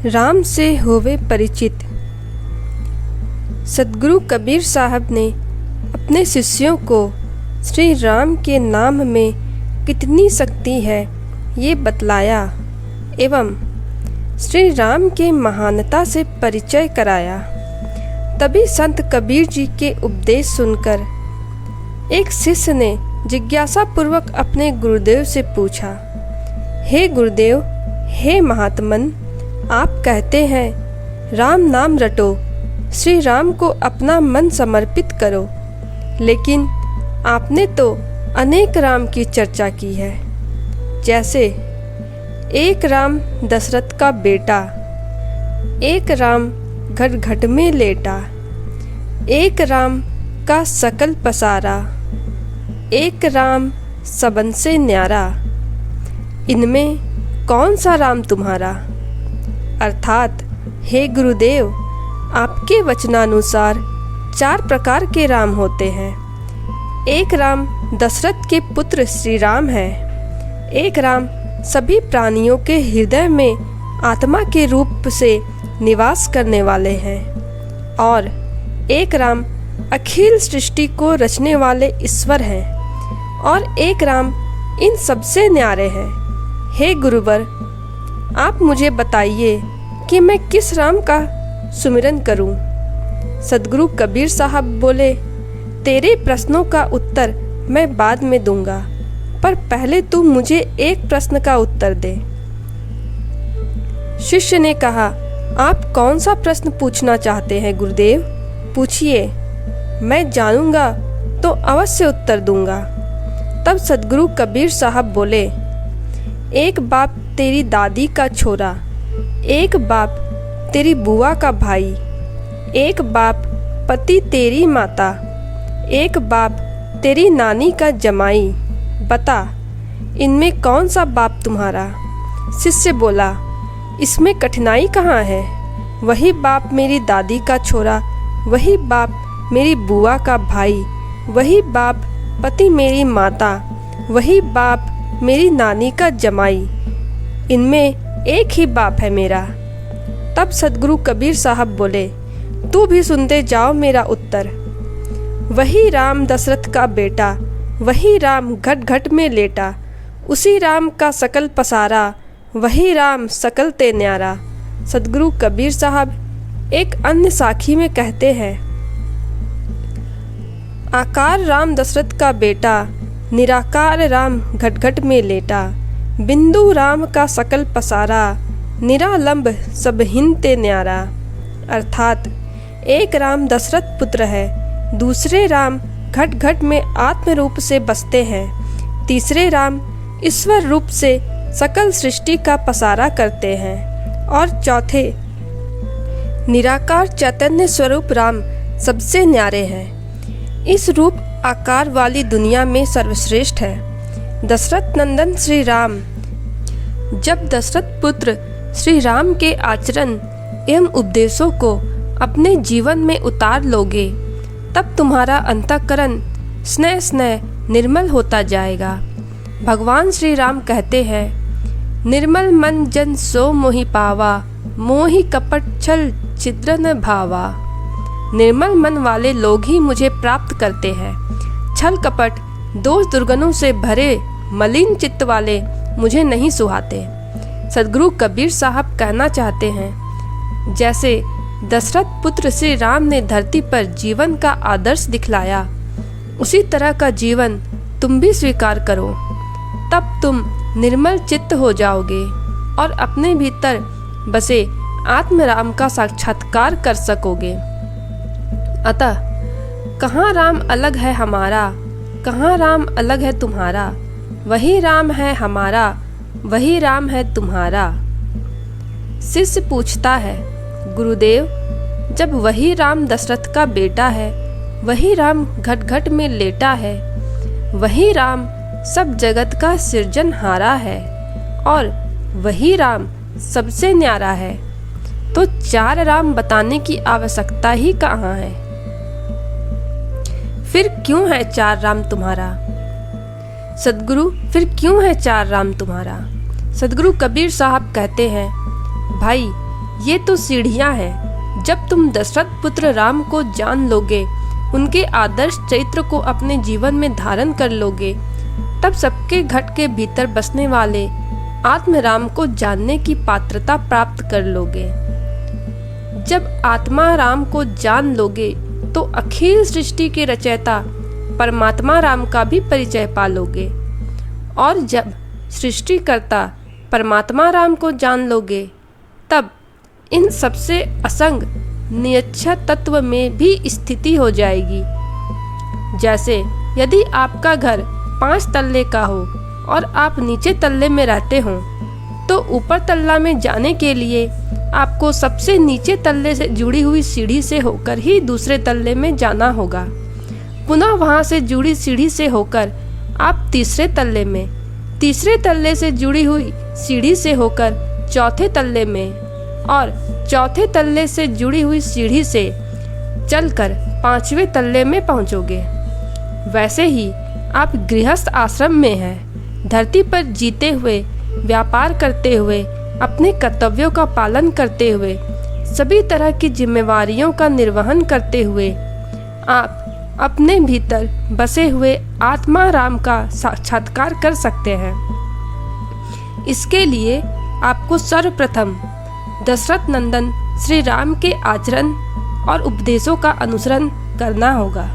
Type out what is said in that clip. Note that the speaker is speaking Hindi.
राम से होवे परिचित। सद्गुरु कबीर साहब ने अपने शिष्यों को श्री राम के नाम में कितनी शक्ति है ये बतलाया एवं श्री राम के महानता से परिचय कराया। तभी संत कबीर जी के उपदेश सुनकर एक शिष्य ने जिज्ञासा पूर्वक अपने गुरुदेव से पूछा, हे गुरुदेव, हे महात्मन, आप कहते हैं राम नाम रटो, श्री राम को अपना मन समर्पित करो, लेकिन आपने तो अनेक राम की चर्चा की है। जैसे एक राम दशरथ का बेटा, एक राम घट घट में लेटा, एक राम का सकल पसारा, एक राम सबन से न्यारा, इनमें कौन सा राम तुम्हारा? अर्थात हे गुरुदेव, आपके वचनानुसार 4 प्रकार के राम होते हैं। एक राम दशरथ के पुत्र श्री राम है, एक राम सभी प्राणियों के हृदय में आत्मा के रूप से निवास करने वाले हैं, और एक राम अखिल सृष्टि को रचने वाले ईश्वर हैं, और एक राम इन सबसे न्यारे हैं। हे गुरुवर, आप मुझे बताइए कि मैं किस राम का सुमिरन करूं? सद्गुरु कबीर साहब बोले, तेरे प्रश्नों का उत्तर मैं बाद में दूंगा, पर पहले तू मुझे एक प्रश्न का उत्तर दे। शिष्य ने कहा, आप कौन सा प्रश्न पूछना चाहते हैं गुरुदेव? पूछिए, मैं जानूंगा तो अवश्य उत्तर दूंगा। तब सद्गुरु कबीर साहब बोले, एक बाप तेरी दादी का छोरा, एक बाप तेरी बुआ का भाई, एक बाप पति तेरी माता, एक बाप तेरी नानी का जमाई, बता इनमें कौन सा बाप तुम्हारा? शिष्य बोला, इसमें कठिनाई कहाँ है? वही बाप मेरी दादी का छोरा, वही बाप मेरी बुआ का भाई, वही बाप पति मेरी माता, वही बाप मेरी नानी का जमाई, इनमें एक ही बाप है मेरा। तब सद्गुरु कबीर साहब बोले, तू भी सुनते जाओ मेरा उत्तर। वही राम दशरथ का बेटा, वही राम घट घट में लेटा, उसी राम का सकल पसारा, वही राम सकल ते न्यारा। सद्गुरु कबीर साहब एक अन्य साखी में कहते हैं, आकार राम दशरथ का बेटा, निराकार राम घट घट में लेटा, बिंदु राम का सकल पसारा, निरालंब सब हिन ते न्यारा। अर्थात एक राम दशरथ पुत्र है, दूसरे राम घट घट में आत्म रूप से बसते हैं, तीसरे राम ईश्वर रूप से सकल सृष्टि का पसारा करते हैं, और चौथे निराकार चैतन्य स्वरूप राम सबसे न्यारे हैं। इस रूप आकार वाली दुनिया में सर्वश्रेष्ठ है दशरथ नंदन श्री राम। जब दशरथ पुत्र श्री राम के आचरण एवं उपदेशों को अपने जीवन में उतार लोगे, तब तुम्हारा अंतःकरण स्नेह स्नेह निर्मल होता जाएगा। भगवान श्री राम कहते हैं, निर्मल मन जन सो मोहि पावा, मोहि कपट छल छिद्र न भावा। निर्मल मन वाले लोग ही मुझे प्राप्त करते हैं, छल कपट दोष दुर्गुणों से भरे मलिन चित्त वाले मुझे नहीं सुहाते। सद्गुरु कबीर साहब कहना चाहते हैं, जैसे दशरथ पुत्र श्री राम ने धरती पर जीवन का आदर्श दिखलाया, उसी तरह का जीवन तुम भी स्वीकार करो, तब तुम निर्मल चित्त हो जाओगे और अपने भीतर बसे आत्म राम का साक्षात्कार कर सकोगे। अतः कहाँ राम अलग है हमारा, कहाँ राम अलग है तुम्हारा, वही राम है हमारा, वही राम है तुम्हारा। शिष्य पूछता है, गुरुदेव, जब वही राम दशरथ का बेटा है, वही राम घट घट में लेटा है, वही राम सब जगत का सृजनहारा है, और वही राम सबसे न्यारा है, तो 4 राम बताने की आवश्यकता ही कहाँ है? फिर क्यों है 4 राम तुम्हारा? सद्गुरु, फिर क्यों है 4 राम तुम्हारा? सद्गुरु कबीर साहब कहते हैं, भाई ये तो सीढ़ियाँ हैं। जब तुम दशरथ पुत्र राम को जान लोगे, उनके आदर्श चरित्र को अपने जीवन में धारण कर लोगे, तब सबके घट के भीतर बसने वाले आत्म राम को जानने की पात्रता प्राप्त कर लोगे। जब आत्मा राम को जान लोगे तो अखिल सृष्टि के रचयिता परमात्मा राम का भी परिचय पा लोगे। और जब सृष्टिकर्ता परमात्मा राम को जान लोगे, तब इन सबसे असंग नियच्छ तत्व में भी स्थिति हो जाएगी। जैसे यदि आपका घर 5 तल्ले का हो और आप नीचे तल्ले में रहते हो, तो ऊपर तल्ला में जाने के लिए आपको सबसे नीचे तल्ले से जुड़ी हुई सीढ़ी से होकर ही दूसरे तल्ले में जाना होगा। पुनः वहां से जुड़ी सीढ़ी से होकर आप तीसरे तल्ले में, तीसरे तल्ले से जुड़ी हुई सीढ़ी से होकर चौथे तल्ले में, और चौथे तल्ले से जुड़ी हुई सीढ़ी से चलकर 5वें तल्ले में पहुंचोगे। वैसे ही आप गृहस्थ आश्रम में हैं, धरती पर जीते हुए, व्यापार करते हुए, अपने कर्तव्यों का पालन करते हुए, सभी तरह की जिम्मेवारियों का निर्वहन करते हुए आप अपने भीतर बसे हुए आत्मा राम का साक्षात्कार कर सकते हैं। इसके लिए आपको सर्वप्रथम दशरथ नंदन श्री राम के आचरण और उपदेशों का अनुसरण करना होगा।